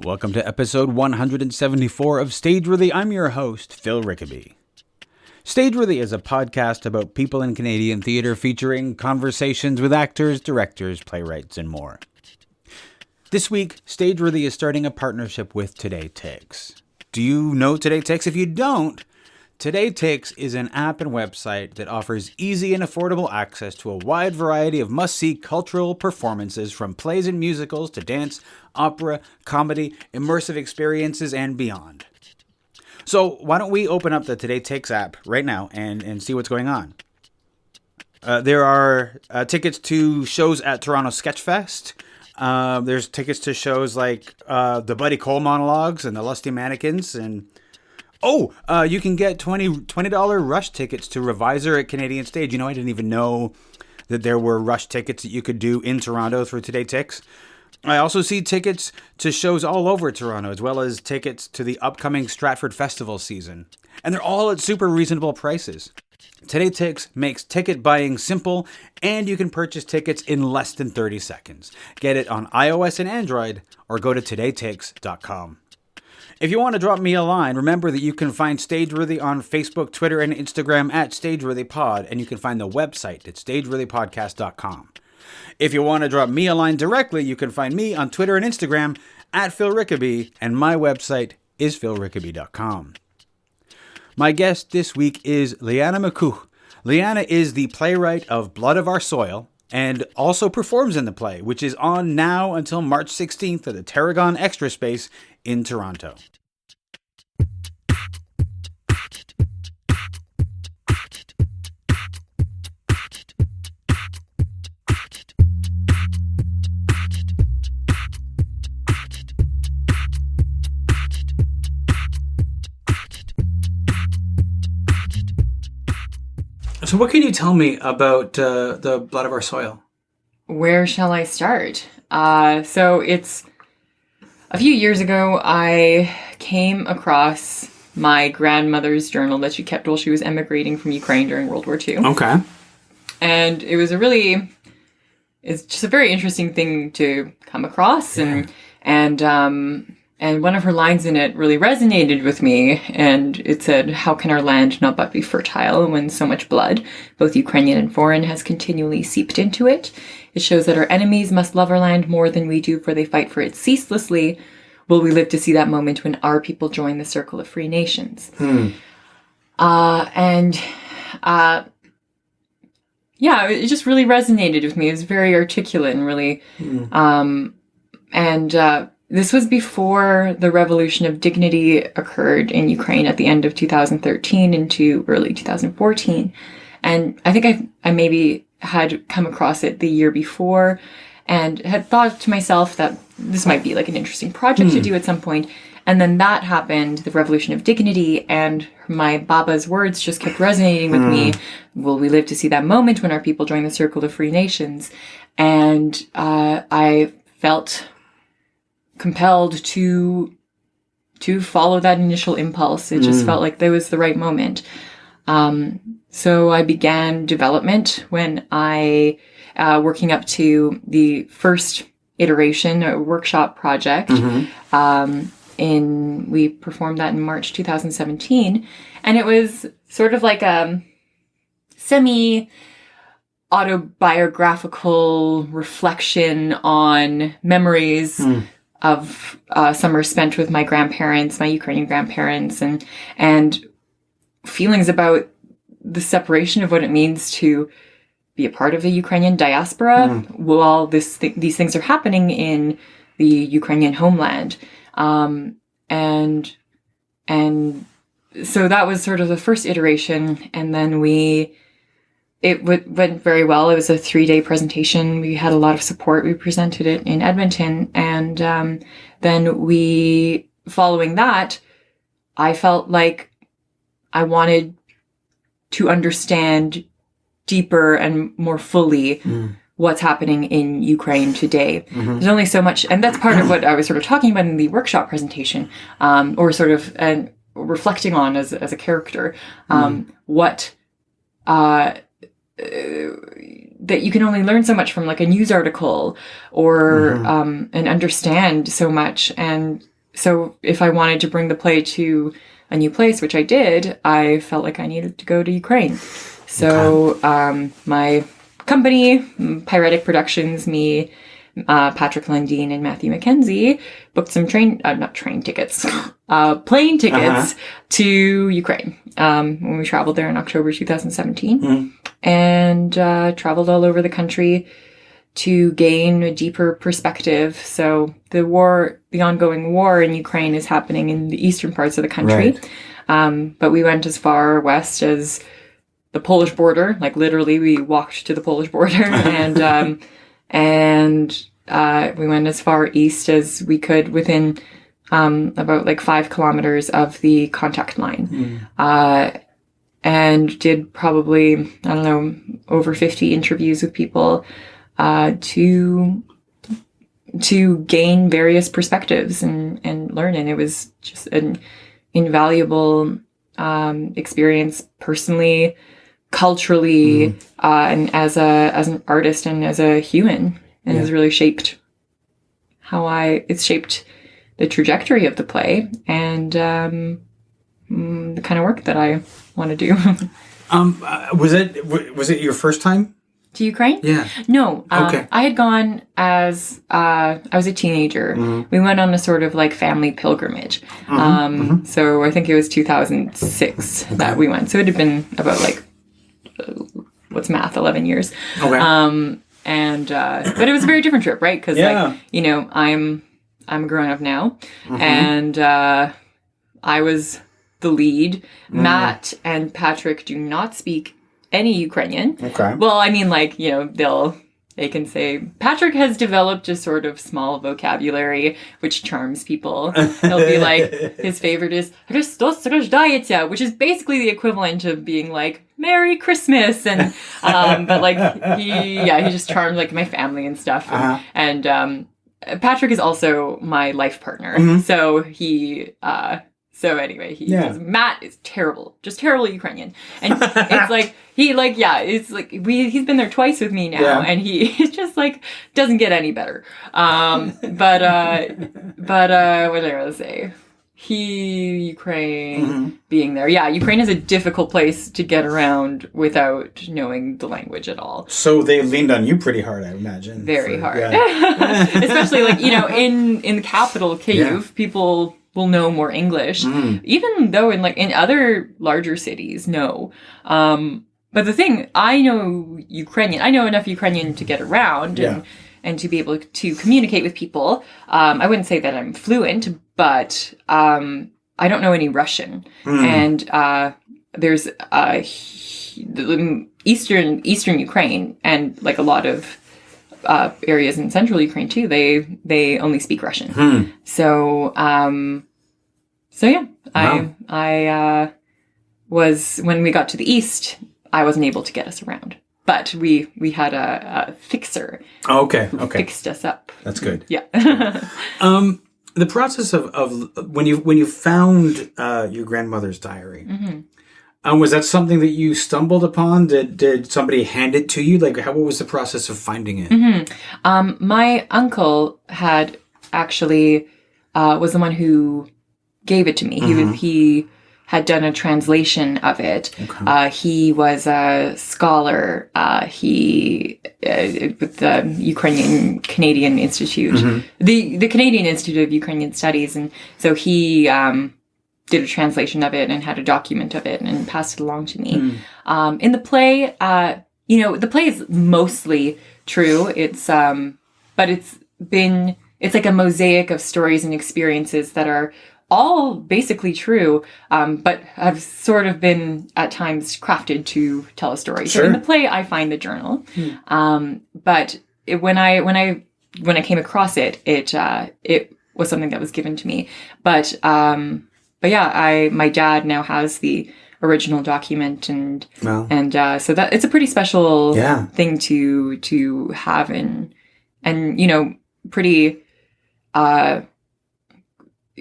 Welcome to episode 174 of Stageworthy. I'm your host, Phil Rickaby. Stageworthy is a podcast about people in Canadian theatre featuring conversations with actors, directors, playwrights, and more. This week, Stageworthy is starting a partnership with Today Takes. Do you know Today Takes? If you don't, Today Takes is an app and website that offers easy and affordable access to a wide variety of must-see cultural performances from plays and musicals to dance, opera, comedy, immersive experiences, and beyond. So why don't we open up the Today Takes app right now and see what's going on. There are tickets to shows at Toronto Sketchfest. There's tickets to shows like the Buddy Cole monologues and the Lusty Mannequins, and you can get $20 rush tickets to Reviser at Canadian Stage. You know, I didn't even know that there were rush tickets that you could do in Toronto through Today Takes. I also see tickets to shows all over Toronto, as well as tickets to the upcoming Stratford Festival season. And they're all at super reasonable prices. Today Takes makes ticket buying simple, and you can purchase tickets in less than 30 seconds. Get it on iOS and Android, or go to todaytakes.com. If you want to drop me a line, remember that you can find Stageworthy on Facebook, Twitter, and Instagram at StageworthyPod, and you can find the website at stageworthypodcast.com. If you want to drop me a line directly, you can find me on Twitter and Instagram at Phil Rickaby, and my website is philrickaby.com. My guest this week is Lianna Makuch. Lianna is the playwright of Blood of Our Soil, and also performs in the play, which is on now until March 16th at the Tarragon Extra Space in Toronto. So what can you tell me about the Blood of Our Soil? Where shall I start? So it's a few years ago, I came across my grandmother's journal that she kept while she was emigrating from Ukraine during World War II. Okay. And it's just a very interesting thing to come across. Yeah. And one of her lines in it really resonated with me, and it said, "How can our land not but be fertile when so much blood, both Ukrainian and foreign, has continually seeped into it? It shows that our enemies must love our land more than we do, for they fight for it ceaselessly. Will we live to see that moment when our people join the circle of free nations?" It just really resonated with me. It was very articulate and really, this was before the Revolution of Dignity occurred in Ukraine at the end of 2013 into early 2014. And I think I maybe had come across it the year before and had thought to myself that this might be like an interesting project to do at some point. And then that happened, the Revolution of Dignity, and my Baba's words just kept resonating with me. Will we live to see that moment when our people join the circle of free nations? And I felt compelled to follow that initial impulse. It just felt like that was the right moment. So I began development when I, working up to the first iteration, a workshop project. We performed that in March 2017. And it was sort of like a semi-autobiographical reflection on memories of summers spent with my grandparents, my Ukrainian grandparents, and feelings about the separation of what it means to be a part of the Ukrainian diaspora while these things are happening in the Ukrainian homeland. And so that was sort of the first iteration, and then it went very well. It was a 3-day presentation. We had a lot of support. We presented it in Edmonton. And then following that, I felt like I wanted to understand deeper and more fully what's happening in Ukraine today. There's only so much, and that's part of what I was sort of talking about in the workshop presentation, or sort of reflecting on as a character, that you can only learn so much from like a news article or and understand so much. And so if I wanted to bring the play to a new place, which I did, I felt like I needed to go to Ukraine. So my company, Pyretic Productions, me, Patrick Lundeen and Matthew McKenzie booked some plane tickets to Ukraine when we traveled there in October 2017 and traveled all over the country to gain a deeper perspective. So the ongoing war in Ukraine is happening in the eastern parts of the country. Right. But we went as far west as the Polish border, like literally we walked to the Polish border and we went as far east as we could within about like 5 kilometers of the contact line. And did probably, I don't know, over 50 interviews with people to gain various perspectives and learn. And it was just an invaluable experience personally, culturally, and as an artist and as a human, and has really shaped it's shaped the trajectory of the play and the kind of work that I want to do. Was it your first time to Ukraine? Yeah. No. Okay. I had gone as I was a teenager. We went on a sort of like family pilgrimage. So I think it was 2006 that we went. So it had been about like what's math, 11 years. Okay. But it was a very different trip, right? Because like, you know, I'm grown up now, and I was the lead. Matt and Patrick do not speak any Ukrainian. Okay. Well, I mean, like, you know, they can say, Patrick has developed a sort of small vocabulary, which charms people. He'll be like, his favorite is, Христос рождається, which is basically the equivalent of being like, Merry Christmas. And, but like, he just charmed like my family and stuff. And Patrick is also my life partner. So anyway, Matt is terrible, just terrible Ukrainian. And it's like, he's been there twice with me now, and he just like doesn't get any better. But what did I want to say? Ukraine being there. Yeah, Ukraine is a difficult place to get around without knowing the language at all. So they leaned on you pretty hard, I imagine. Very hard. Yeah. Especially like, you know, in the capital, Kyiv, people will know more English, even though in other larger cities, no. But the thing, I know Ukrainian. I know enough Ukrainian to get around and to be able to communicate with people. I wouldn't say that I'm fluent, but I don't know any Russian. And there's eastern Ukraine and like a lot of areas in central Ukraine too. They only speak Russian. So yeah, wow. I was, when we got to the east, I wasn't able to get us around, but we had a fixer. Oh, okay. Fixed us up. That's good. Yeah. The process of when you found your grandmother's diary, was that something that you stumbled upon? Did somebody hand it to you? Like, what was the process of finding it? My uncle had actually was the one who gave it to me. He had done a translation of it. Okay. He was a scholar. He with the Ukrainian Canadian Institute, the Canadian Institute of Ukrainian Studies, and so he did a translation of it and had a document of it and passed it along to me. In the play, the play is mostly true. It's but it's like a mosaic of stories and experiences that are all basically true, but have sort of been at times crafted to tell a story. Sure. So in the play, I find the journal, but when I came across it, it was something that was given to me. But yeah, my dad now has the original document, and so that it's a pretty special thing to have, and pretty.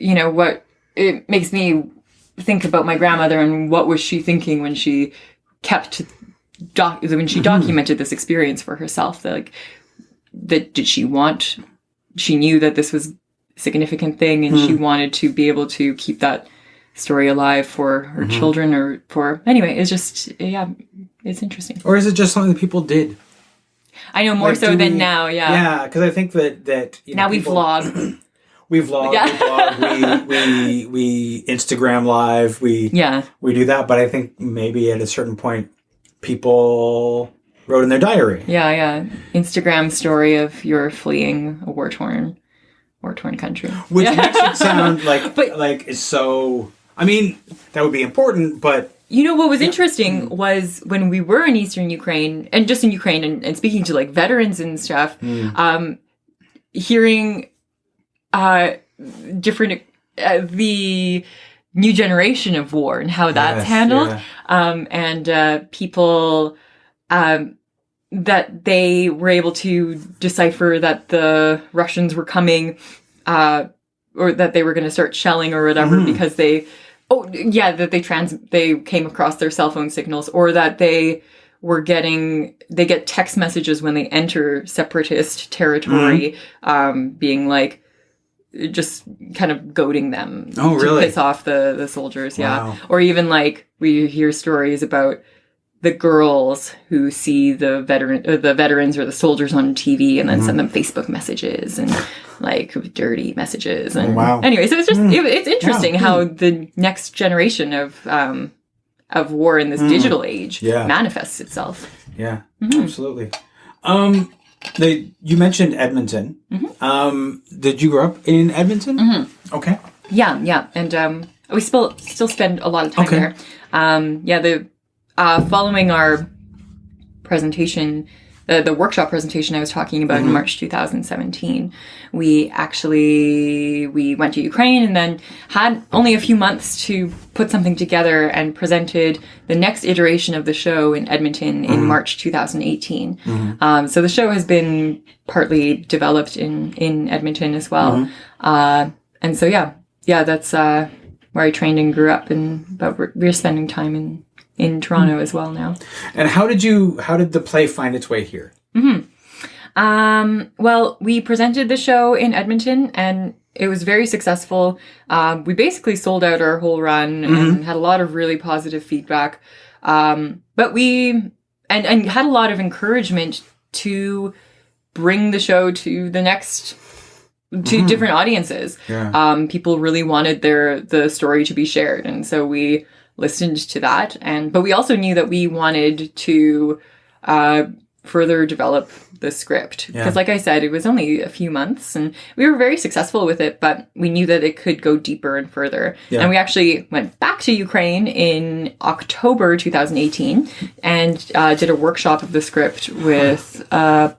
What it makes me think about my grandmother and what was she thinking when she documented this experience for herself. That did she want? She knew that this was significant thing, and she wanted to be able to keep that story alive for her children, or for, anyway, it's just, it's interesting. Or is it just something that people did? I know, more so than now, Yeah, because I think that now we vlog. We vlog, we Instagram live, we do that, but I think maybe at a certain point, people wrote in their diary. Yeah. Instagram story of your fleeing a war-torn country. Which makes it sound like it's so... I mean, that would be important, but... You know, what was interesting was when we were in Eastern Ukraine, and just in Ukraine, and speaking to, like, veterans and stuff, hearing different... the new generation of war and how that's handled. And people... that they were able to decipher that the Russians were coming, or that they were going to start shelling or whatever, because they came across their cell phone signals, or that they get text messages when they enter separatist territory, being like, just kind of goading them to piss off the soldiers. Wow. Or even like we hear stories about the girls who see the veterans or the soldiers on TV and then send them Facebook messages and like dirty messages. And anyway, so it's just, it's interesting how the next generation of war in this digital age manifests itself. Yeah, absolutely. You mentioned Edmonton. Did you grow up in Edmonton? Okay. Yeah. And we still spend a lot of time there. Following our presentation, the workshop presentation I was talking about in March 2017, we went to Ukraine and then had only a few months to put something together and presented the next iteration of the show in Edmonton in March 2018. So the show has been partly developed in Edmonton as well. And so, that's where I trained and grew up, but we're spending time in Toronto as well now. And how did the play find its way here? Well, we presented the show in Edmonton and it was very successful. We basically sold out our whole run and had a lot of really positive feedback. But we had a lot of encouragement to bring the show to the next, to different audiences. People really wanted the story to be shared. And so we listened to that, but we also knew that we wanted to further develop the script, because like I said, it was only a few months and we were very successful with it, but we knew that it could go deeper and further. And we actually went back to Ukraine in October 2018 and did a workshop of the script with a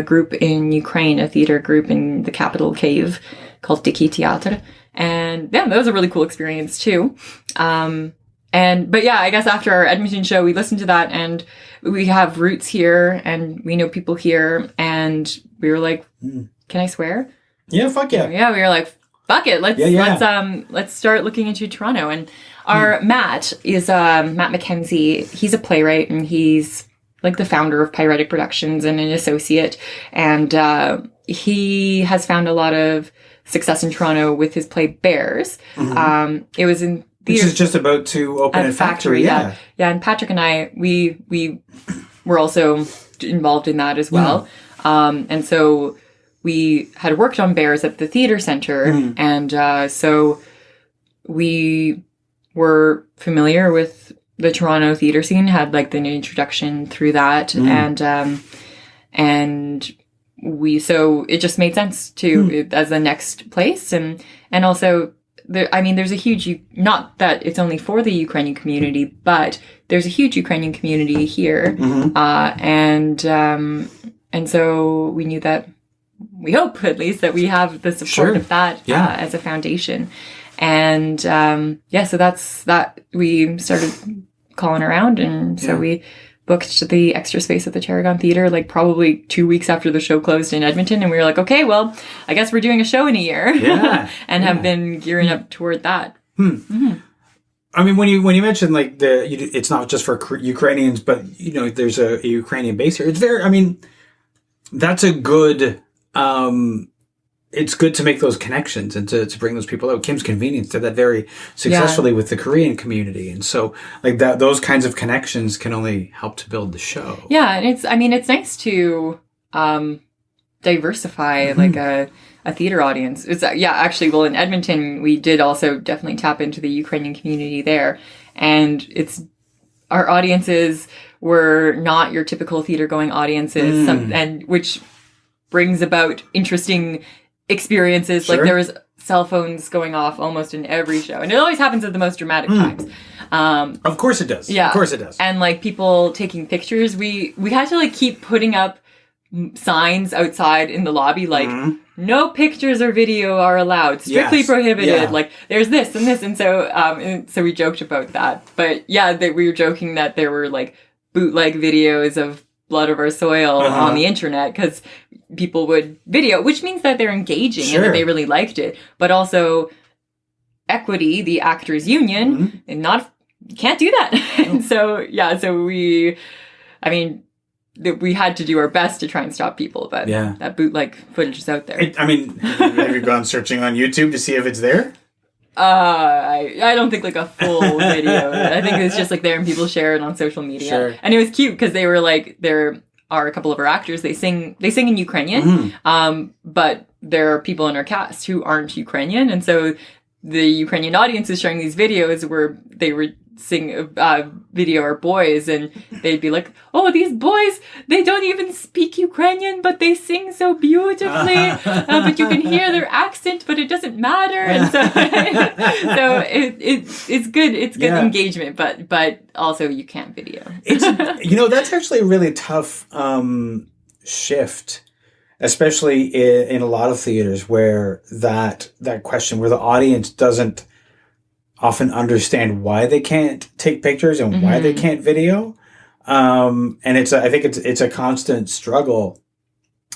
group in Ukraine, a theater group in the capital Kyiv called Diki Teatr. And that was a really cool experience too. But I guess after our Edmonton show, we listened to that and we have roots here and we know people here. And we were like, can I swear? Yeah, fuck yeah. Yeah, we were like, fuck it. Let's start looking into Toronto. And our Matt is Matt McKenzie. He's a playwright and he's like the founder of Pyretic Productions and an associate. And he has found a lot of success in Toronto with his play Bears. It was in theater. Which is just about to open at Factory. Yeah. And Patrick and I, we were also involved in that as well. And so we had worked on Bears at the theater center. And so we were familiar with the Toronto theater scene, had like the introduction through that. And so it just made sense to as the next place. And also there's a huge, not that it's only for the Ukrainian community, but there's a huge Ukrainian community here. And so we knew that, we hope at least, that we have the support of that as a foundation. And so that's that. We started calling around, and so we booked the extra space at the Tarragon Theatre like probably 2 weeks after the show closed in Edmonton, and we were like, okay, well, I guess we're doing a show in a year. And have been gearing up toward that. I mean, when you mentioned like it's not just for Ukrainians, but there's a Ukrainian base here. It's very, I mean, that's a good it's good to make those connections and to bring those people out. Kim's Convenience did that very successfully with the Korean community. And so like those kinds of connections can only help to build the show. Yeah. And it's nice to diversify like a theater audience. It's actually, well, in Edmonton, we did also definitely tap into the Ukrainian community there. And our audiences were not your typical theater going audiences, and which brings about interesting experiences. Sure. Like there was cell phones going off almost in every show, and it always happens at the most dramatic times. Of course it does. Yeah, of course it does. And like people taking pictures, we had to like keep putting up signs outside in the lobby, like no pictures or video are allowed, strictly prohibited. Yeah. Like there's this and this, and so we joked about that. But yeah, we were joking that there were like bootleg videos of Blood of Our Soil on the internet because people would video, which means that they're engaging and that they really liked it. But also Equity, the actors union, and can't do that. And so we had to do our best to try and stop people, but that bootleg footage is out there. Have you gone searching on YouTube to see if it's there? I don't think like a full video. I think it's just like there and people share it on social media. Sure. And it was cute because they were like, there are a couple of our actors, they sing in Ukrainian, but there are people in our cast who aren't Ukrainian. And so the Ukrainian audience is sharing these videos where they were video our boys, and they'd be like, oh, these boys, they don't even speak Ukrainian, but they sing so beautifully, but you can hear their accent, but it doesn't matter. And so it's good engagement, but also you can't video. That's actually a really tough shift, especially in a lot of theaters where that question, where the audience doesn't often understand why they can't take pictures and why they can't video. And I think it's a constant struggle.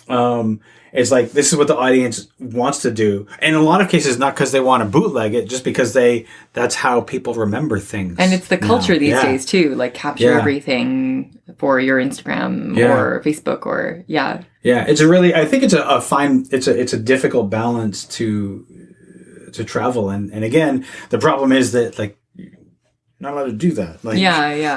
It's like, this is what the audience wants to do. And in a lot of cases, not because they want to bootleg it, just because that's how people remember things. And it's the culture these days too, like capture everything for your Instagram or Facebook or Yeah, it's I think it's it's a difficult balance to travel. And again, the problem is that like you're not allowed to do that. Like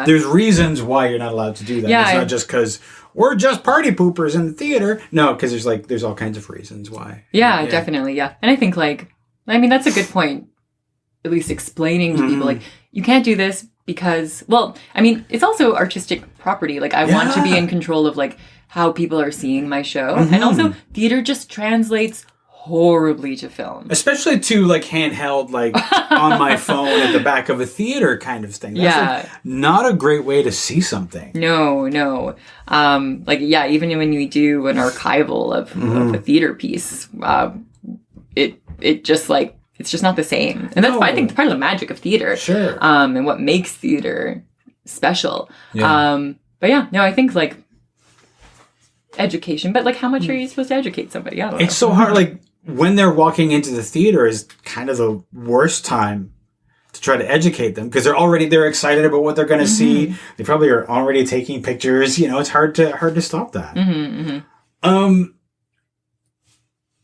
there's reasons why you're not allowed to do that. It's not just because we're just party poopers in the theater. No, because there's all kinds of reasons why. Yeah, definitely. Yeah. And I think that's a good point. At least explaining to people like, you can't do this because, it's also artistic property. Like I want to be in control of like how people are seeing my show. And also theater just translates horribly to film, especially to like handheld, like on my phone at the back of a theater kind of thing. That's not a great way to see something. No. Even when we do an archival of a theater piece, it just like, it's just not the same. And that's I think part of the magic of theater. Sure. And what makes theater special. Yeah. I think like education, but like how much are you supposed to educate somebody? I don't know. It's so hard. Like when they're walking into the theater is kind of the worst time to try to educate them because they're excited about what they're going to see. They probably are already taking pictures. It's hard to stop that.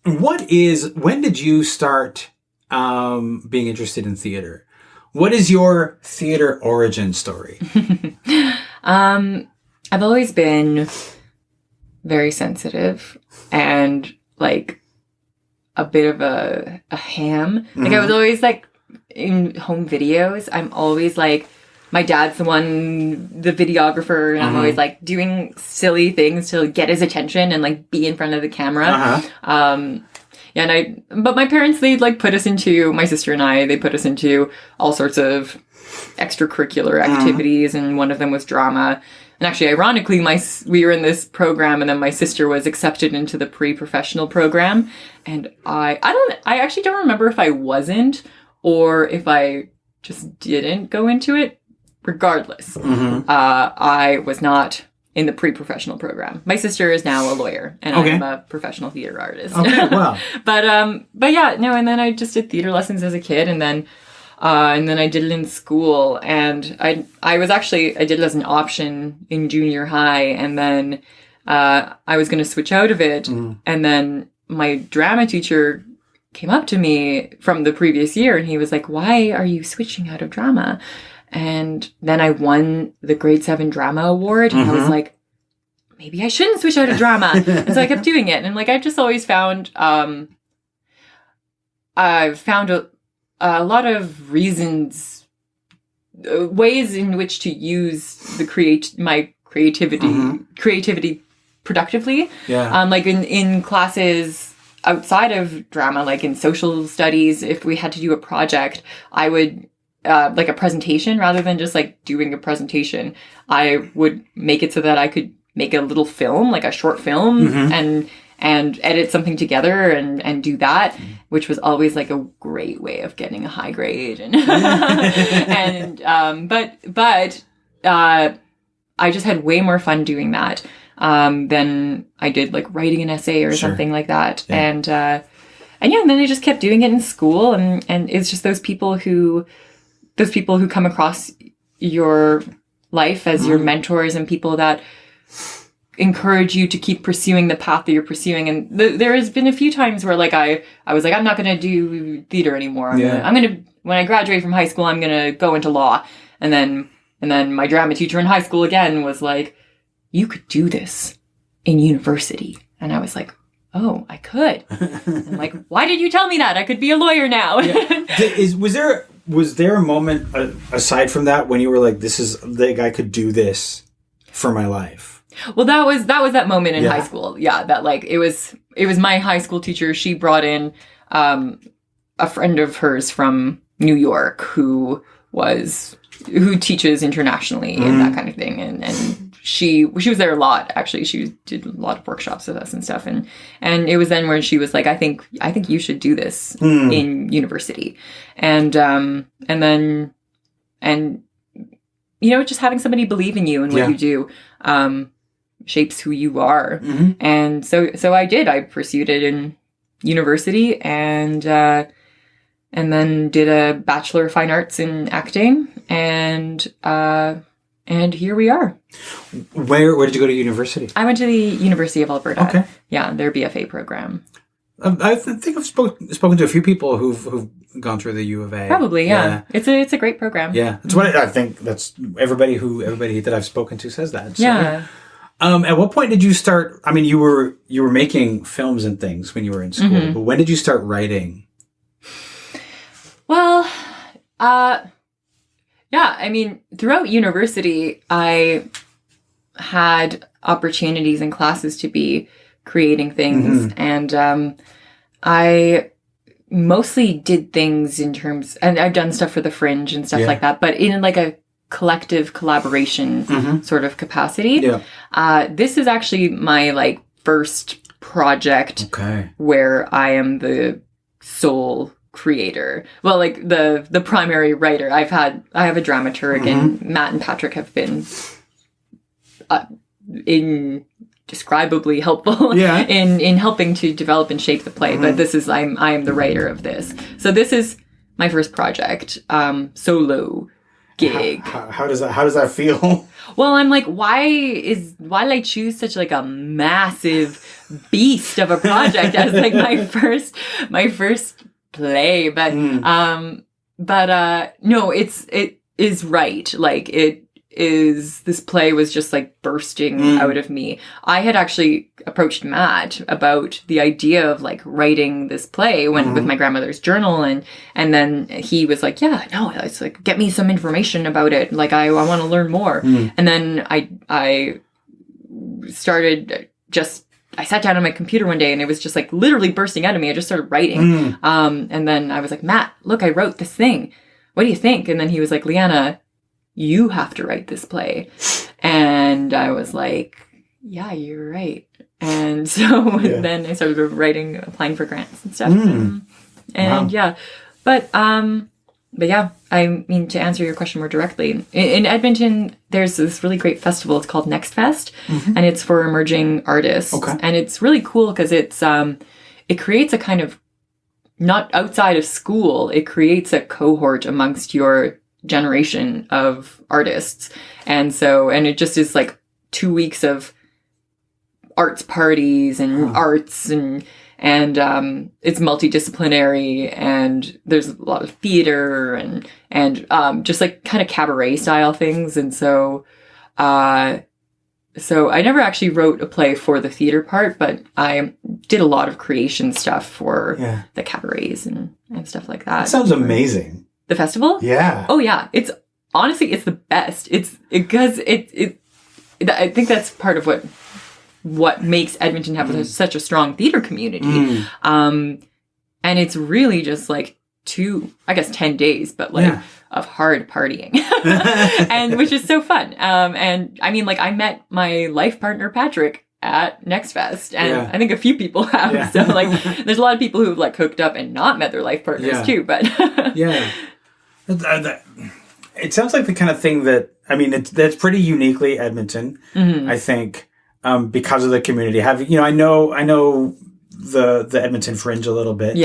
When did you start being interested in theater? What is your theater origin story? I've always been very sensitive and like a bit of a ham. Like I was always like in home videos, I'm always like, my dad's the videographer, and I'm always like doing silly things to get his attention and like be in front of the camera. But my parents, they like put us into, my sister and I, they put us into all sorts of extracurricular activities, and one of them was drama. And actually, ironically, we were in this program, and then my sister was accepted into the pre-professional program. And I actually don't remember if I wasn't or if I just didn't go into it. Regardless, I was not in the pre-professional program. My sister is now a lawyer, and I'm a professional theater artist. Okay, wow. But and then I just did theater lessons as a kid, and then I did it in school, and I did it as an option in junior high, and then I was going to switch out of it, and then my drama teacher came up to me from the previous year and he was like, why are you switching out of drama? And then I won the grade 7 drama award. And I was like, maybe I shouldn't switch out of drama. And so I kept doing it. And like, I've just always found, I've found a lot of reasons, ways in which to use my creativity productively. Yeah. Like in classes outside of drama, like in social studies, if we had to do a project, I would, like a presentation, rather than just like doing a presentation, I would make it so that I could make a little film, like a short film, and edit something together and do that, which was always like a great way of getting a high grade. But I just had way more fun doing that than I did like writing an essay or something like that. Yeah. And then I just kept doing it in school, and it's just those people who come across your life as your mentors and people that encourage you to keep pursuing the path that you're pursuing. And there has been a few times where like I was like, I'm not going to do theater anymore. I'm going to, when I graduate from high school, I'm going to go into law. And then my drama teacher in high school again was like, you could do this in university. And I was like, oh, I could. I'm like, why did you tell me that? I could be a lawyer now. Was there a moment aside from that when you were like, this is like, I could do this for my life? Well, that was that moment in high school. Yeah. That like, it was my high school teacher. She brought in, a friend of hers from New York who teaches internationally and that kind of thing. And she was there a lot, actually. She did a lot of workshops with us and stuff. And it was then where she was like, I think you should do this in university. And you know, just having somebody believe in you and what you do, shapes who you are. And so I did. I pursued it in university and then did a Bachelor of Fine Arts in acting, and here we are. Where did you go to university? I went to the University of Alberta. Okay. Yeah, their BFA program. I think I've spoken to a few people who've gone through the U of A. Probably, yeah. It's a great program. Yeah, it's what I think. That's everybody that I've spoken to says that. So, yeah. At what point did you start? I mean, you were making films and things when you were in school, but when did you start writing? Well, yeah, I mean, throughout university, I had opportunities in classes to be creating things. And I mostly did things in terms, and I've done stuff for the Fringe and stuff like that, but in like a collective collaboration sort of capacity. Yeah. This is actually my like first project where I am the sole creator. Well, like the primary writer. I have a dramaturg, and Matt and Patrick have been indescribely helpful in helping to develop and shape the play. But this is I am the writer of this. So this is my first project, solo gig. How does that feel? Well, I'm like, why did I choose such like a massive beast of a project as like my first play? But no, it is right. Like this play was just like bursting out of me. I had actually approached Matt about the idea of like writing this play with my grandmother's journal, and then he was like, yeah, no, it's like, get me some information about it. Like I want to learn more. And then I started I sat down on my computer one day and it was just like literally bursting out of me. I just started writing. And then I was like, Matt, look, I wrote this thing. What do you think? And then he was like, Lianna, you have to write this play. And I was like, yeah, you're right. And so then I started applying for grants and stuff. And wow. But yeah, I mean, to answer your question more directly, in Edmonton, there's this really great festival. It's called Next Fest, and it's for emerging artists. Okay. And it's really cool because it creates a kind of, not outside of school, it creates a cohort amongst your generation of artists. And it just is like 2 weeks of arts parties and arts and and it's multidisciplinary, and there's a lot of theater and just like kind of cabaret style things. And so I never actually wrote a play for the theater part, but I did a lot of creation stuff for the cabarets and stuff like that. That sounds amazing. The festival? Yeah. Oh yeah. It's honestly, it's the best. It's because I think that's part of what makes Edmonton have such a strong theater community. And it's really just like 10 days, but like of hard partying, and which is so fun. And I mean, like, I met my life partner, Patrick, at Next Fest, and I think a few people have. Yeah. So like, there's a lot of people who've like hooked up and not met their life partners too, but it sounds like the kind of thing that, I mean, that's pretty uniquely Edmonton, I think, because of the community. I know the Edmonton Fringe a little bit,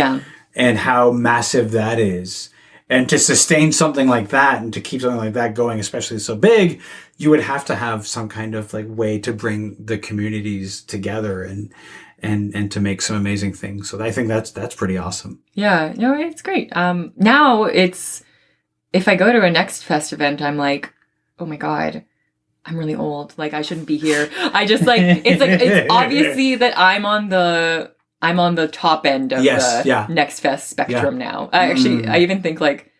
and how massive that is, and to sustain something like that and to keep something like that going, especially so big, you would have to have some kind of like way to bring the communities together and to make some amazing things. So I think that's pretty awesome. Yeah, no, it's great. Now if I go to a Next Fest event, I'm like, oh my God, I'm really old. Like, I shouldn't be here. I just it's obviously that I'm on the top end of the Next Fest spectrum now. I even think like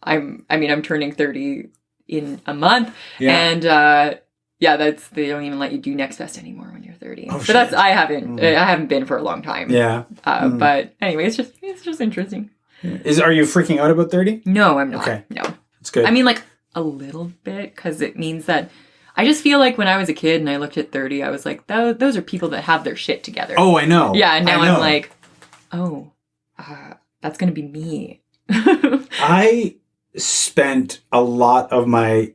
I'm turning 30 in a month, and they don't even let you do Next Fest anymore when you're 30. Oh, so I haven't been for a long time. Yeah. But anyway, it's just interesting. Are you freaking out about 30? No, I'm not. Okay. No. That's good. I mean, like, a little bit, because it means that I just feel like when I was a kid and I looked at 30, I was like, those are people that have their shit together. Oh, I know. Yeah, and now I'm like, that's going to be me. I spent a lot of my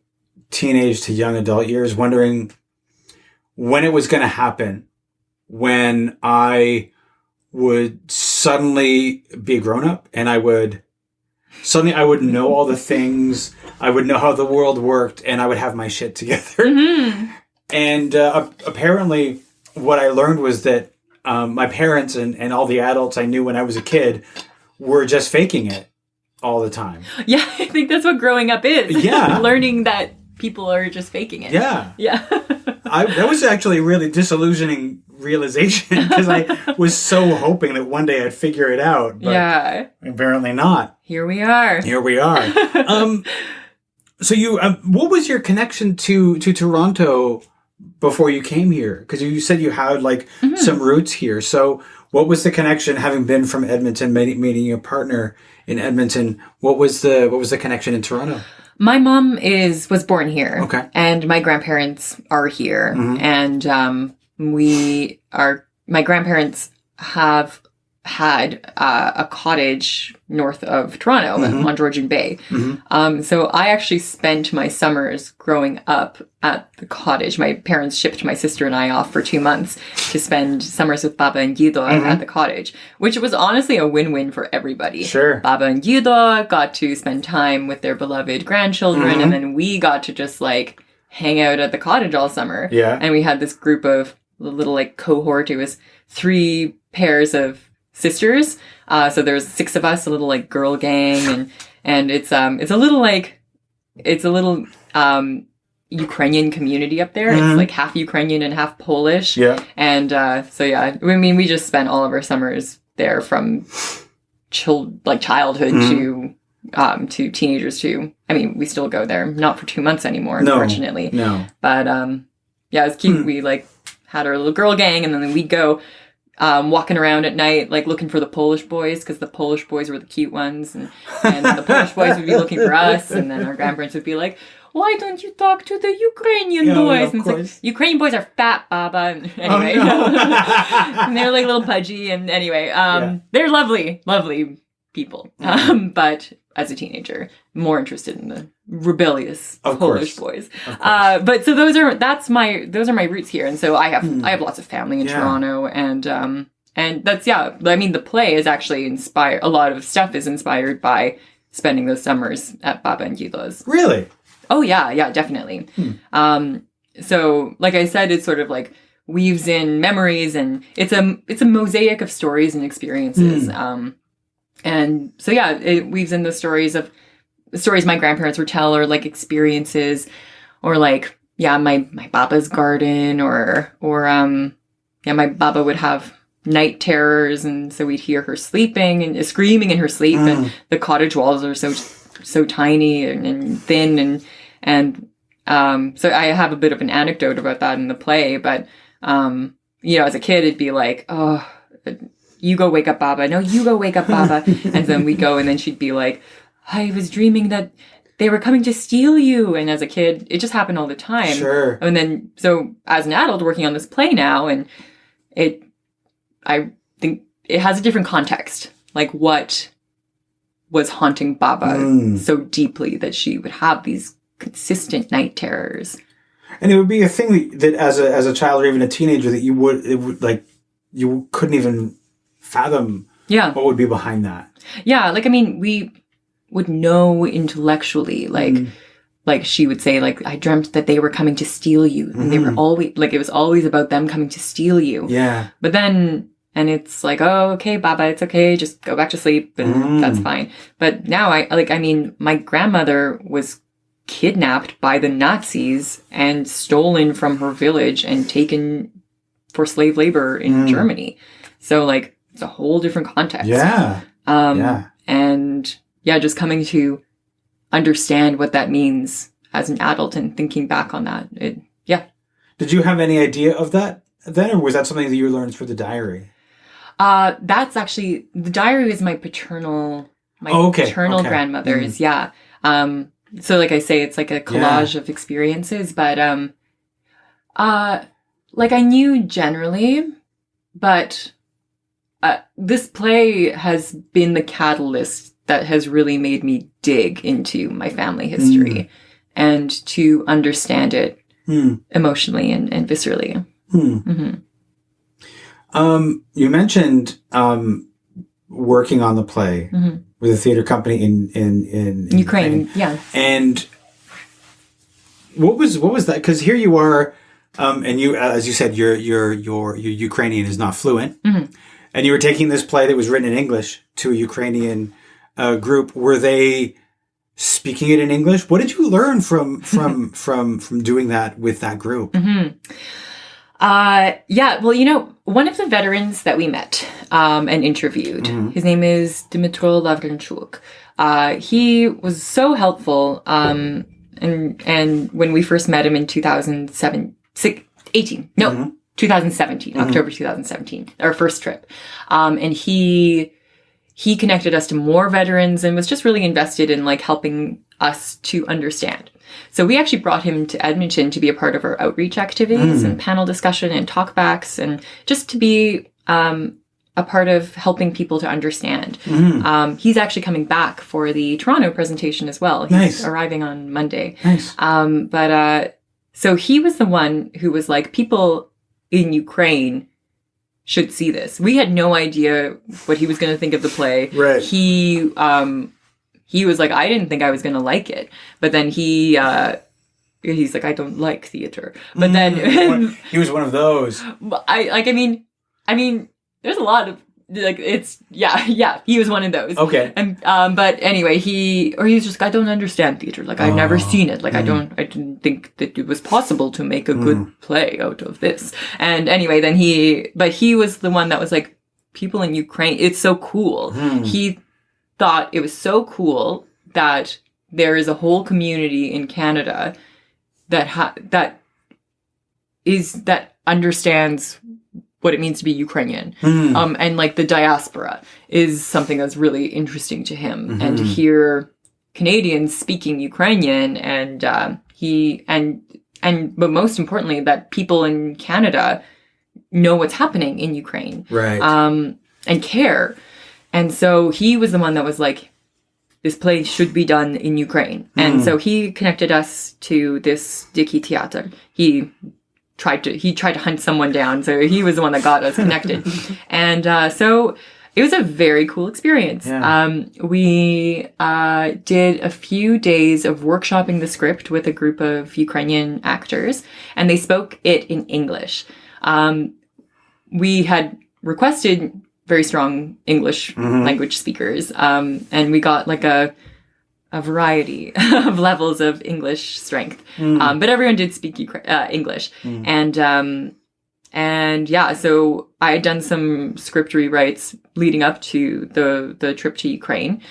teenage to young adult years wondering when it was going to happen, when I would suddenly be a grown-up and I would know all the things, I would know how the world worked, and I would have my shit together. Mm-hmm. And apparently what I learned was that my parents and all the adults I knew when I was a kid were just faking it all the time. Yeah, I think that's what growing up is. Yeah. Learning that people are just faking it. Yeah. Yeah. That was actually a really disillusioning realization, because I was so hoping that one day I'd figure it out. But apparently not. Here we are. So you, what was your connection to Toronto before you came here? Because you said you had like some roots here. So what was the connection, having been from Edmonton, meeting your partner in Edmonton? What was the connection in Toronto? My mom was born here. Okay. And my grandparents are here. Mm-hmm. And my grandparents have had a cottage north of Toronto on Georgian Bay. Mm-hmm. So I actually spent my summers growing up at the cottage. My parents shipped my sister and I off for 2 months to spend summers with Baba and Guido at the cottage, which was honestly a win-win for everybody. Sure. Baba and Guido got to spend time with their beloved grandchildren, and then we got to just like hang out at the cottage all summer. Yeah. And we had this group of little like cohort. It was 3 pairs of sisters. So there's 6 of us, a little like girl gang, and it's a little Ukrainian community up there. It's like half Ukrainian and half Polish. Yeah. And we just spent all of our summers there, from childhood to teenagers to, we still go there, not for 2 months anymore, unfortunately. No. But it was cute. We like had our little girl gang, and then we'd go walking around at night, like looking for the Polish boys, because the Polish boys were the cute ones, and then the Polish boys would be looking for us, and then our grandparents would be like, why don't you talk to the Ukrainian boys? And it's like, Ukrainian boys are fat, Baba. And anyway, and they're like a little pudgy, and anyway, they're lovely, lovely people. But as a teenager, more interested in the rebellious Polish boys. But so those are my roots here, and so I have lots of family in Toronto, and that's the play is actually inspired. A lot of stuff is inspired by spending those summers at Baba and Guido's. Really? Oh yeah, definitely. So like I said, it's sort of like weaves in memories, and it's a mosaic of stories and experiences. And so, yeah, it weaves in the stories my grandparents would tell, or like experiences, or like, yeah, my baba's garden, or my baba would have night terrors, and so we'd hear her sleeping and screaming in her sleep, and the cottage walls are so tiny and thin, and so I have a bit of an anecdote about that in the play, but as a kid, it'd be like, oh, you go wake up Baba. No, you go wake up Baba. And then we'd go, and then she'd be like, I was dreaming that they were coming to steal you. And as a kid, it just happened all the time. Sure. And then, so as an adult working on this play now, and I think it has a different context. Like, what was haunting Baba so deeply that she would have these consistent night terrors? And it would be a thing that as a child or even a teenager that you couldn't even fathom what would be behind that. Yeah, like, I mean, we would know intellectually, like she would say, like, I dreamt that they were coming to steal you. And they were always, like, it was always about them coming to steal you. Yeah. But then, and it's like, oh, okay, Baba, it's okay. Just go back to sleep and that's fine. But now my grandmother was kidnapped by the Nazis and stolen from her village and taken for slave labor in Germany. So, like, it's a whole different context. Yeah. And yeah, just coming to understand what that means as an adult and thinking back on that. Did you have any idea of that then, or was that something that you learned through the diary? That's actually, the diary is my paternal grandmother's. Yeah. So like I say, it's like a collage of experiences, but, like I knew generally, but, this play has been the catalyst that has really made me dig into my family history and to understand it emotionally and viscerally. You mentioned, working on the play with a theater company in Ukraine. Yeah. And what was that? Because here you are, and you, as you said, your Ukrainian is not fluent, and you were taking this play that was written in English to a Ukrainian group. Were they speaking it in English? What did you learn from doing that with that group? Yeah, well, one of the veterans that we met and interviewed, his name is Rena Hanchuk. He was so helpful, and when we first met him in 2017, October 2017, our first trip, and he connected us to more veterans and was just really invested in like helping us to understand. So we actually brought him to Edmonton to be a part of our outreach activities and panel discussion and talkbacks, and just to be a part of helping people to understand. He's actually coming back for the Toronto presentation as well. He's arriving on Monday. So he was the one who was like, people in Ukraine should see this. We had no idea what he was going to think of the play. Right. He was like, I didn't think I was going to like it. But then he's like, I don't like theater. But then he was one of those. I mean, there's a lot of like, it's, he was one of those. Okay. And, but anyway, he was just, I don't understand theater. Like, I've never seen it. Like, I didn't think that it was possible to make a good play out of this. And anyway, then he was the one that was like, people in Ukraine, it's so cool. He thought it was so cool that there is a whole community in Canada that understands what it means to be Ukrainian. And like the diaspora is something that's really interesting to him. And to hear Canadians speaking Ukrainian but most importantly, that people in Canada know what's happening in Ukraine. Right. And care. And so he was the one that was like, this play should be done in Ukraine. And so he connected us to this Diki Theater. He tried to hunt someone down. So he was the one that got us connected. And so it was a very cool experience. Yeah. We did a few days of workshopping the script with a group of Ukrainian actors, and they spoke it in English. We had requested very strong English language speakers, and we got like a variety of levels of English strength. But everyone did speak English. And yeah, so I had done some script rewrites leading up to the trip to Ukraine.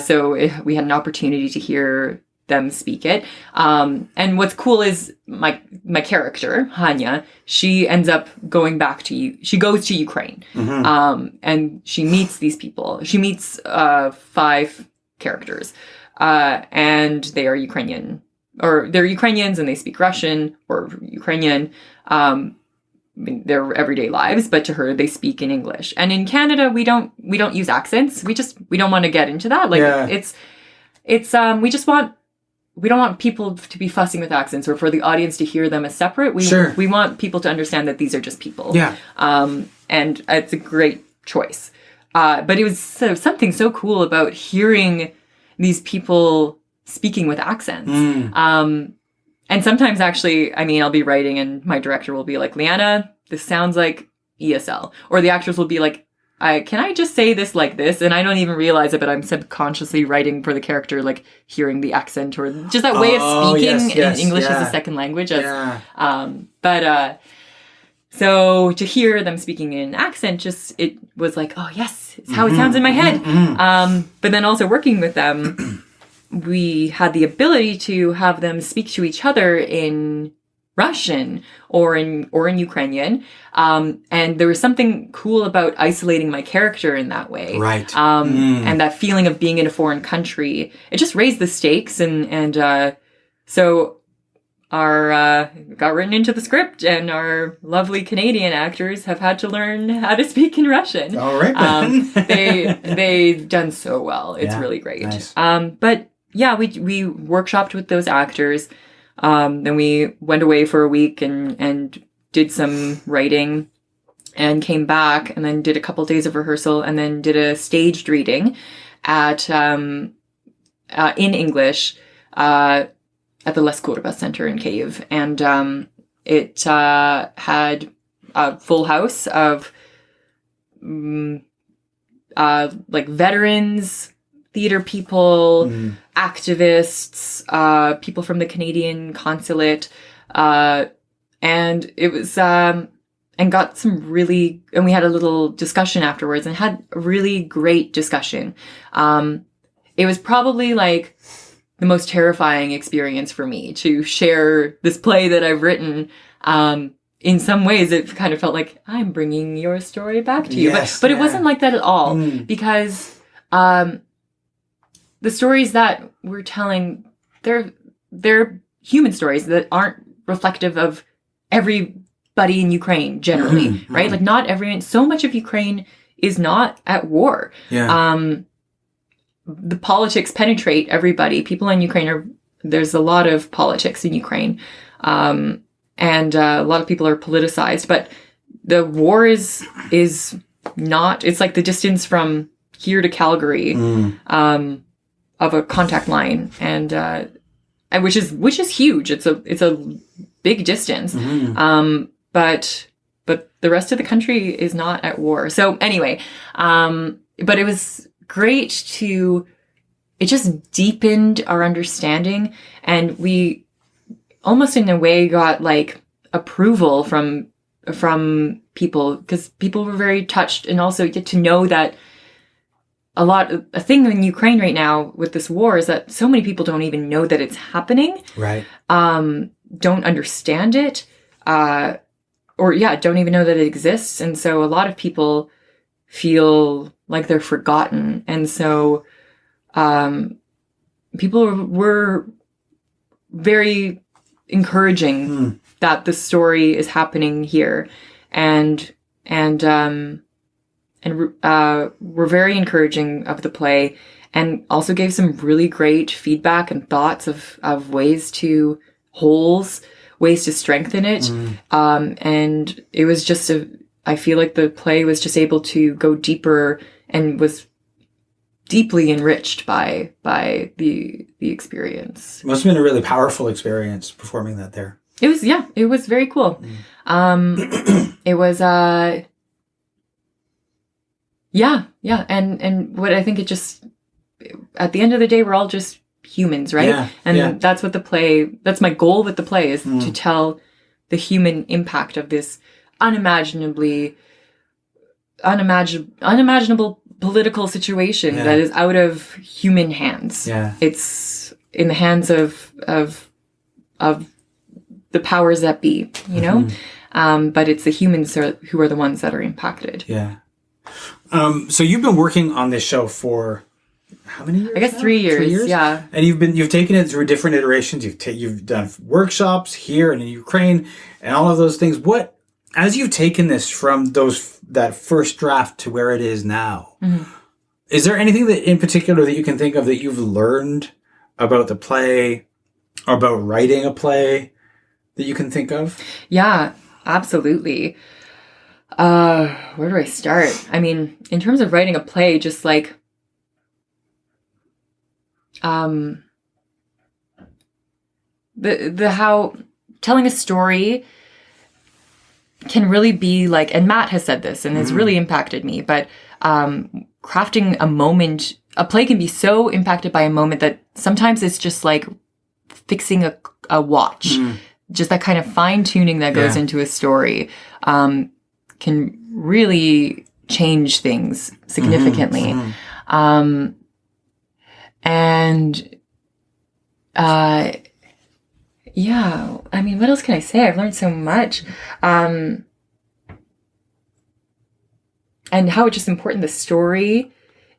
So we had an opportunity to hear them speak it. And what's cool is my character, Hanya, she ends up going back she goes to Ukraine. And she meets these people. She meets 5 characters. And they are Ukrainian, or they're Ukrainians and they speak Russian or Ukrainian. Their everyday lives, but to her they speak in English. And in Canada we don't use accents. We don't want to get into that. Like we don't want people to be fussing with accents or for the audience to hear them as separate. We want people to understand that these are just people. Yeah. And it's a great choice. But it was something so cool about hearing these people speaking with accents. And sometimes actually, I mean, I'll be writing and my director will be like, Lianna, this sounds like ESL. Or the actors will be like, can I just say this like this? And I don't even realize it, but I'm subconsciously writing for the character, like hearing the accent or just that way of speaking in English as a second language. So to hear them speaking in accent, it was like, oh yes, it's how it sounds in my head. But then also working with them, we had the ability to have them speak to each other in Russian or in Ukrainian. And there was something cool about isolating my character in that way. Right. And that feeling of being in a foreign country, it just raised the stakes. So our, got written into the script and our lovely Canadian actors have had to learn how to speak in Russian. All right. They've done so well. It's really great. Nice. But yeah, we workshopped with those actors. Then we went away for a week and did some writing and came back and then did a couple days of rehearsal and then did a staged reading in English at the Les Kurba Center in Kyiv. And it had a full house of like veterans, theater people, activists, people from the Canadian consulate, and it was and got some really, and we had a little discussion afterwards and had a really great discussion. It was probably like the most terrifying experience for me to share this play that I've written. In some ways, it kind of felt like I'm bringing your story back to you, but it wasn't like that at all because the stories that we're telling, they're human stories that aren't reflective of everybody in Ukraine generally, right? Like not everyone, so much of Ukraine is not at war. Yeah. The politics penetrate everybody. People in Ukraine there's a lot of politics in Ukraine. And a lot of people are politicized, but the war is not, it's like the distance from here to Calgary, of a contact line, and which is huge. It's a big distance. But the rest of the country is not at war. So anyway, but it was great it just deepened our understanding, and we almost in a way got like approval from people, because people were very touched, and also get to know that a thing in Ukraine right now with this war is that so many people don't even know that it's happening. Right. Don't understand it. Don't even know that it exists. And so a lot of people feel like they're forgotten. And so, people were very encouraging that the story is happening here. And were very encouraging of the play, and also gave some really great feedback and thoughts of ways to strengthen it. And it was just I feel like the play was just able to go deeper and was deeply enriched by the experience. It must have been a really powerful experience performing that there. It was very cool. It was, and what I think it just, at the end of the day, we're all just humans, right? Yeah, and that's what that's my goal with the play, is to tell the human impact of this unimaginable political situation that is out of human hands. Yeah. It's in the hands of the powers that be, you know? But it's the humans who are the ones that are impacted. Yeah. So you've been working on this show for how many years? I guess 3 years. 3 years? Yeah. And you've taken it through different iterations. You've done workshops here and in Ukraine and all of those things. As you've taken this from that first draft to where it is now, is there anything that in particular that you can think of that you've learned about the play, or about writing a play, that you can think of? Yeah, absolutely. Where do I start? I mean, in terms of writing a play, just like, the how telling a story can really be like, and Matt has said this and has really impacted me, but crafting a play can be so impacted by a moment that sometimes it's just like fixing a watch. Just that kind of fine tuning that goes into a story can really change things significantly. Yeah, I mean, what else can I say? I've learned so much. And how just important the story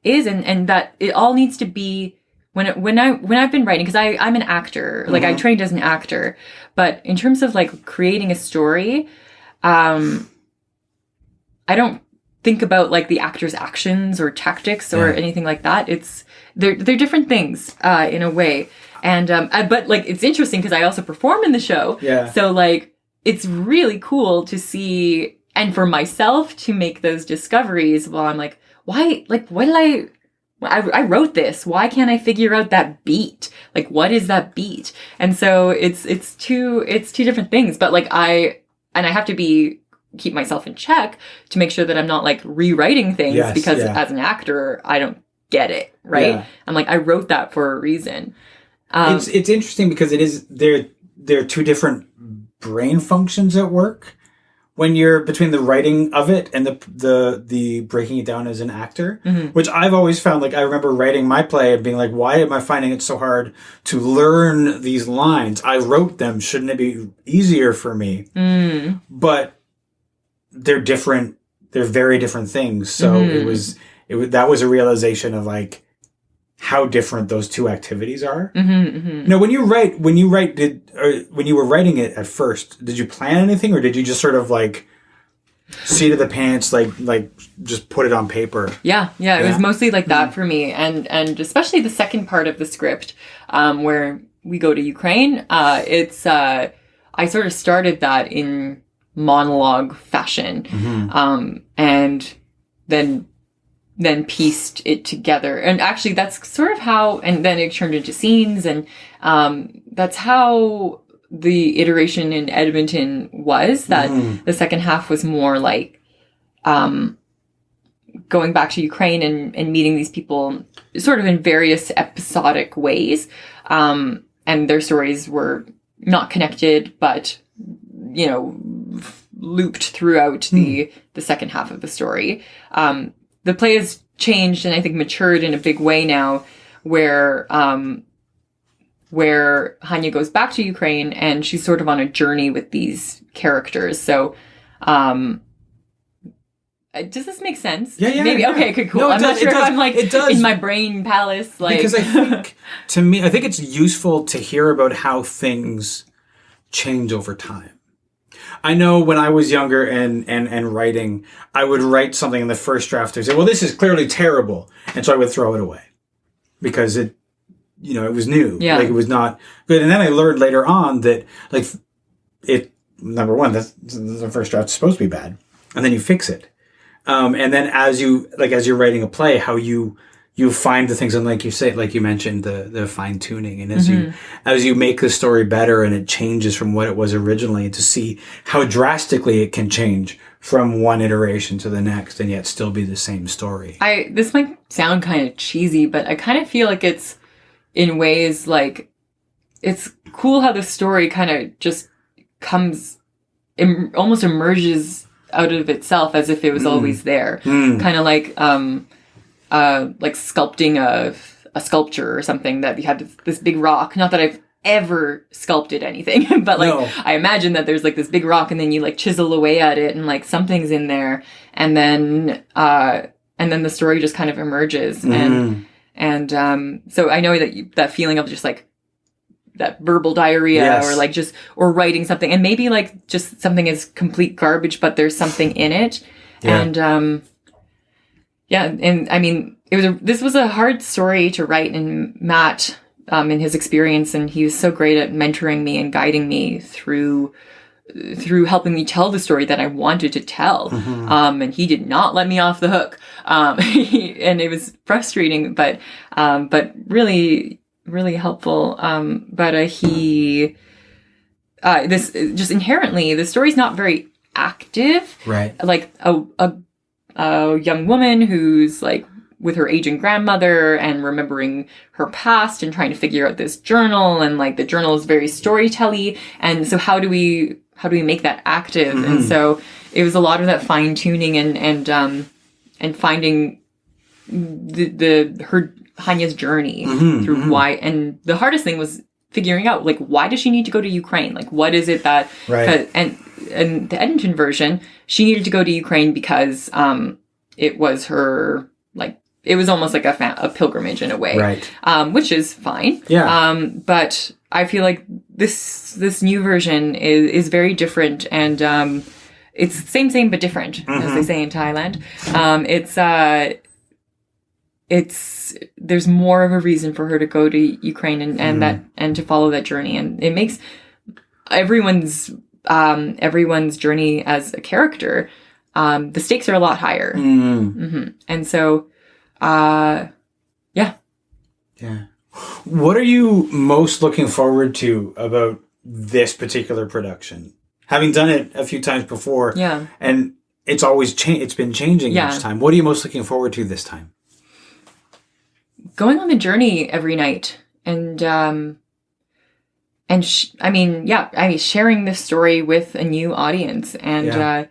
is, and that it all needs to be, when I've been writing, because I'm an actor, like I trained as an actor, but in terms of like creating a story, I don't think about like the actor's actions or tactics or anything like that. They're different things in a way. And, but like, it's interesting because I also perform in the show. Yeah. So like, it's really cool to see, and for myself to make those discoveries while I'm like, why, like, what did I wrote this. Why can't I figure out that beat? Like, what is that beat? And so it's two different things, but like I have to keep myself in check to make sure that I'm not like rewriting things because as an actor, I don't get it. Right. Yeah. I'm like, I wrote that for a reason. It's interesting because there are two different brain functions at work when you're between the writing of it and the breaking it down as an actor, which I've always found. Like, I remember writing my play and being like, why am I finding it so hard to learn these lines? I wrote them. Shouldn't it be easier for me? But they're different. They're very different things. So that was a realization of like, how different those two activities are. Now, when you write, when you were writing it at first, did you plan anything, or did you just sort of like seat of the pants, like just put it on paper? Yeah. It was mostly like that for me, and especially the second part of the script, where we go to Ukraine. It's I sort of started that in monologue fashion, and then pieced it together. And actually that's sort of how, and then it turned into scenes, and that's how the iteration in Edmonton was, that the second half was more like going back to Ukraine and meeting these people sort of in various episodic ways, and their stories were not connected, but you know, looped throughout the second half of the story. The play has changed and I think matured in a big way now, where Hanya goes back to Ukraine and she's sort of on a journey with these characters. So, does this make sense? Yeah. Maybe. Yeah. Okay, good, cool. No, I'm not sure if I'm like in my brain palace. Like, because I think, to me, I think it's useful to hear about how things change over time. I know when I was younger and writing, I would write something in the first draft and say, well, this is clearly terrible. And so I would throw it away because it was new. Yeah. Like, it was not good. And then I learned later on that, like, number one, the first draft is supposed to be bad. And then you fix it. And then as you're writing a play, how you you find the things, and like you say, like you mentioned, the fine tuning, and as you make the story better and it changes from what it was originally, to see how drastically it can change from one iteration to the next and yet still be the same story. This might sound kind of cheesy, but I kind of feel like it's, in ways, like, it's cool how the story kind of just comes, almost emerges out of itself as if it was always there. Kind of like sculpting a sculpture or something, that you have this big rock. Not that I've ever sculpted anything, but like, no. I imagine that there's like this big rock, and then you like chisel away at it, and like something's in there, and then the story just kind of emerges. So I know that that feeling of just like that verbal diarrhea, yes. or like or writing something, and maybe like just something is complete garbage, but there's something in it. Yeah. And I mean, this was a hard story to write, and Matt, in his experience, and he was so great at mentoring me and guiding me through helping me tell the story that I wanted to tell. And he did not let me off the hook. And it was frustrating, but really, really helpful. This just inherently, the story's not very active. Right. Like a young woman who's like with her aging grandmother and remembering her past and trying to figure out this journal, and like the journal is very storytelly. And so how do we make that active? And so it was a lot of that fine tuning and finding her Hanya's journey through why. And the hardest thing was figuring out, like, why does she need to go to Ukraine? Like, what is it that, right. And the Edmonton version, she needed to go to Ukraine because it was her, like, it was almost like a pilgrimage in a way, right? Which is fine. Yeah. But I feel like this new version is very different, and it's same but different, as they say in Thailand. There's more of a reason for her to go to Ukraine and to follow that journey, and it makes everyone's journey as a character, the stakes are a lot higher. And so yeah. What are you most looking forward to about this particular production? Having done it a few times before, yeah, and it's always it's been changing each time. What are you most looking forward to this time? Going on the journey every night, and sharing this story with a new audience, and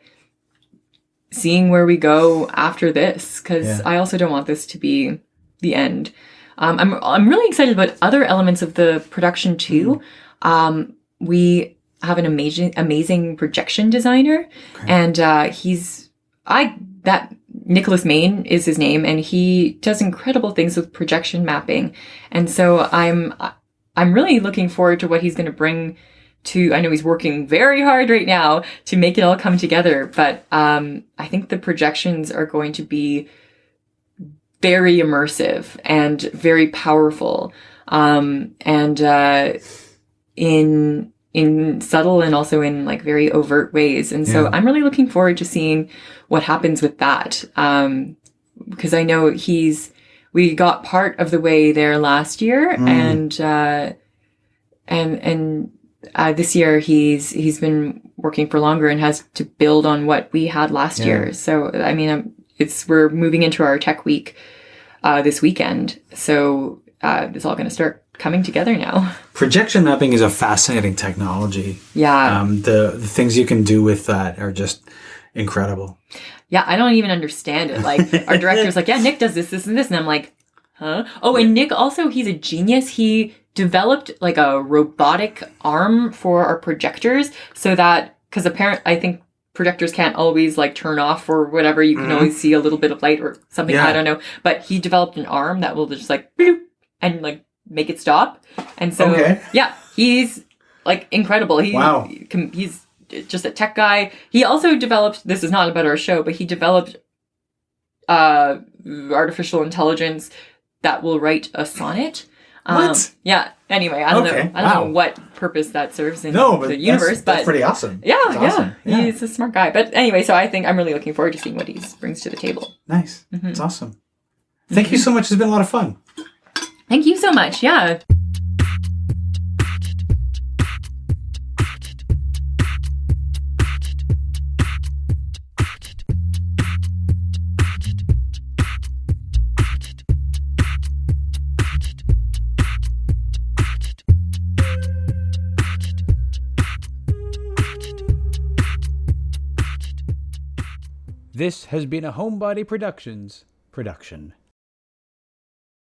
seeing where we go after this, because I also don't want this to be the end. I'm really excited about other elements of the production too. We have an amazing projection designer, and Nicholas Main is his name, and he does incredible things with projection mapping. And so I'm really looking forward to what he's going to bring to, I know he's working very hard right now to make it all come together, but I think the projections are going to be very immersive and very powerful, and in subtle and also in like very overt ways. And so I'm really looking forward to seeing what happens with that, because I know we got part of the way there last year, and this year he's been working for longer and has to build on what we had last year. So I mean, we're moving into our tech week this weekend, so it's all going to start coming together now. Projection mapping is a fascinating technology. Yeah. The things you can do with that are just incredible. Yeah, I don't even understand it. Like, our director's like, yeah, Nick does this, and this. And I'm like, huh? Oh, and Nick also, he's a genius. He developed like a robotic arm for our projectors, so that, because apparently, I think projectors can't always like turn off or whatever. You can always see a little bit of light or something. Yeah. I don't know. But he developed an arm that will just like, bloop, and like make it stop. And so, yeah, he's like incredible. He's just a tech guy. He also developed, this is not about our show, but he developed artificial intelligence that will write a sonnet. What? Yeah. Anyway, I don't know. I don't know what purpose that serves in the universe, but that's pretty awesome. Yeah, awesome. He's a smart guy. But anyway, so I think I'm really looking forward to seeing what he brings to the table. Nice. It's awesome. Thank you so much. It's been a lot of fun. Thank you so much. Yeah. This has been a Homebody Productions production.